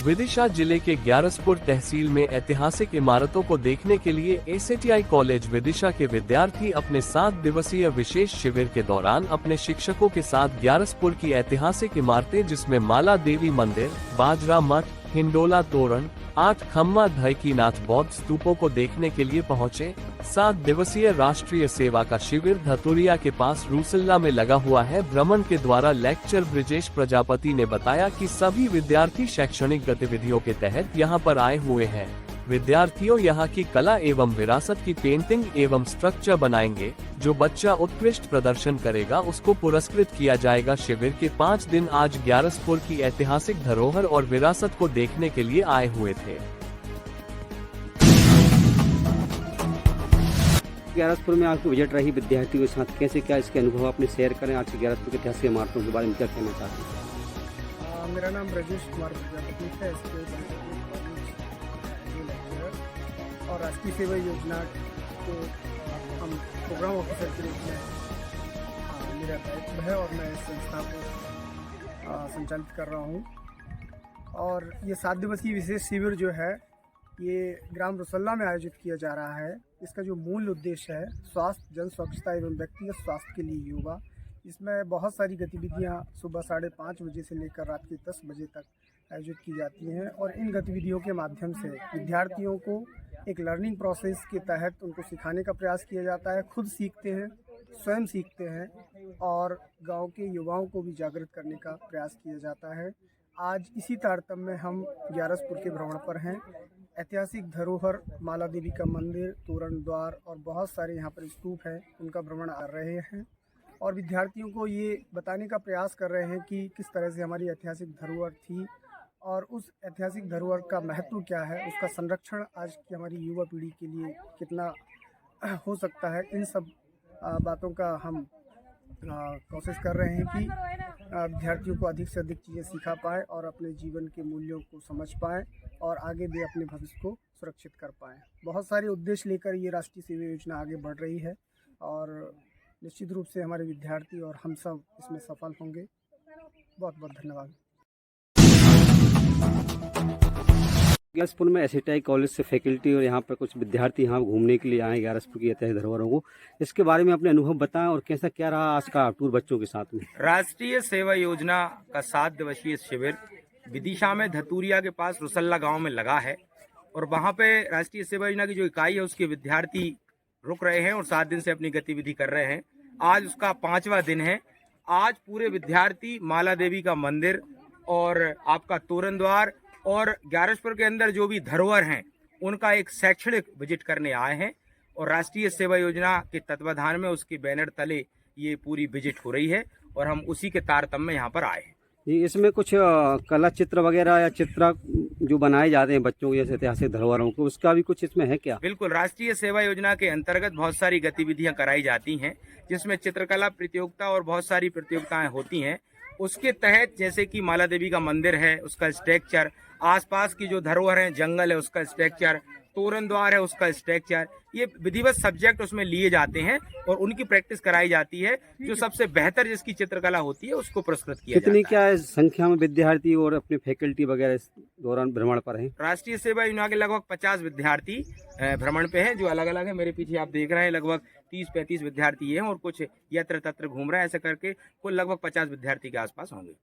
विदिशा जिले के ग्यारसपुर तहसील में ऐतिहासिक इमारतों को देखने के लिए एसएटीआई कॉलेज विदिशा के विद्यार्थी अपने 7 दिवसीय विशेष शिविर के दौरान अपने शिक्षकों के साथ ग्यारसपुर की ऐतिहासिक इमारतें जिसमें माला देवी मंदिर, बाजरा मठ, हिंडोला तोरण, 8 खम्मा धैकीनाथ बौद्ध स्तूपों को देखने के लिए पहुंचे। 7 दिवसीय राष्ट्रीय सेवा का शिविर धतुरिया के पास रूसल्ला में लगा हुआ है। भ्रमण के द्वारा लेक्चर ब्रिजेश प्रजापति ने बताया कि सभी विद्यार्थी शैक्षणिक गतिविधियों के तहत यहां पर आए हुए हैं। विद्यार्थियों यहां की कला एवं विरासत की पेंटिंग एवं स्ट्रक्चर बनाएंगे। जो बच्चा उत्कृष्ट प्रदर्शन करेगा उसको पुरस्कृत किया जाएगा। शिविर के 5 दिन आज ग्यारसपुर की ऐतिहासिक धरोहर और विरासत को देखने के लिए आए हुए थे। ग्यारसपुर में आपकी विजिट रही विद्यार्थियों के साथ, कैसे क्या इसके अनुभव अपने शेयर करें। आज ग्यारसपुर के ऐतिहासिक इमारतों के बारे में क्या कहना चाहते हैं? मेरा नाम ब्रजेश कुमार प्रजापति है। और राष्ट्रीय सेवा योजना को हम प्रोग्राम ऑफिसर के रूप में मेरा दायित्व है और मैं इस संस्था को संचालित कर रहा हूँ। और ये 7 दिवसीय विशेष शिविर जो है ये ग्राम रुसल्ला में आयोजित किया जा रहा है। इसका जो मूल उद्देश्य है स्वास्थ्य, जन स्वच्छता एवं व्यक्तिगत स्वास्थ्य के लिए योगा। इसमें बहुत सारी गतिविधियाँ सुबह 5:30 बजे से लेकर रात के 10 बजे तक आयोजित की जाती हैं। और इन गतिविधियों के माध्यम से विद्यार्थियों को एक लर्निंग प्रोसेस के तहत उनको सिखाने का प्रयास किया जाता है। खुद सीखते हैं, स्वयं सीखते हैं और गांव के युवाओं को भी जागृत करने का प्रयास किया जाता है। आज इसी तारतम्य में हम ग्यारसपुर के भ्रमण पर हैं। ऐतिहासिक धरोहर, माला देवी का मंदिर, तोरण द्वार और बहुत सारे यहाँ पर स्तूप हैं, उनका भ्रमण कर रहे हैं और विद्यार्थियों को ये बताने का प्रयास कर रहे हैं कि किस तरह से हमारी ऐतिहासिक धरोहर थी और उस ऐतिहासिक धरोहर का महत्व क्या है, उसका संरक्षण आज की हमारी युवा पीढ़ी के लिए कितना हो सकता है। इन सब बातों का हम कोशिश कर रहे हैं कि विद्यार्थियों को अधिक से अधिक चीज़ें सिखा पाएँ और अपने जीवन के मूल्यों को समझ पाएँ और आगे भी अपने भविष्य को सुरक्षित कर पाएँ। बहुत सारे उद्देश्य लेकर ये राष्ट्रीय सेवा योजना आगे बढ़ रही है और निश्चित रूप से हमारे विद्यार्थी और हम सब इसमें सफल होंगे। बहुत बहुत धन्यवाद। ग्यारसपुर में एसएटीआई कॉलेज से फैकल्टी और यहाँ पर कुछ विद्यार्थी यहाँ घूमने के लिए आए ग्यारसपुर की ऐतिहासिक धरोहरों को। इसके बारे में अपने अनुभव बताएं और कैसा क्या रहा आज का टूर बच्चों के साथ में। राष्ट्रीय सेवा योजना का 7 दिवसीय शिविर विदिशा में धतुरिया के पास रुसल्ला गांव में लगा है और वहां पे राष्ट्रीय सेवा योजना की जो इकाई है उसके विद्यार्थी रुक रहे हैं और 7 दिन से अपनी गतिविधि कर रहे हैं। आज उसका 5वां दिन है। आज पूरे विद्यार्थी माला देवी का मंदिर और आपका तोरण द्वार और ग्यारसपुर के अंदर जो भी धरोहर हैं उनका एक शैक्षणिक विजिट करने आए हैं और राष्ट्रीय सेवा योजना के तत्वाधान में उसके बैनर तले ये पूरी विजिट हो रही है और हम उसी के तारतम्य में यहाँ पर आए हैं। जी, इसमें कुछ कला चित्र वगैरह या चित्र जो बनाए जाते हैं बच्चों के जैसे ऐतिहासिक धरोहरों को, उसका भी कुछ इसमें है क्या? बिल्कुल, राष्ट्रीय सेवा योजना के अंतर्गत बहुत सारी गतिविधियां कराई जाती हैं जिसमें चित्रकला प्रतियोगिता और बहुत सारी प्रतियोगिताएं होती हैं। उसके तहत जैसे कि माला देवी का मंदिर है उसका स्ट्रक्चर, आसपास की जो धरोहर है, जंगल है उसका स्ट्रक्चर, तोरण द्वार है उसका स्ट्रक्चर, ये विधिवत सब्जेक्ट उसमें लिए जाते हैं और उनकी प्रैक्टिस कराई जाती है। जो सबसे बेहतर जिसकी चित्रकला होती है उसको पुरस्कृत किया जाता है। कितनी क्या संख्या में विद्यार्थी और अपने फैकल्टी वगैरह इस दौरान भ्रमण पर हैं? राष्ट्रीय सेवा योजना के लगभग 50 विद्यार्थी भ्रमण पे हैं जो अलग अलग है। मेरे पीछे आप देख रहे हैं लगभग 30-35 विद्यार्थी हैं और कुछ यत्र तत्र घूम रहे हैं। ऐसे करके कुल लगभग 50 विद्यार्थी के आसपास होंगे।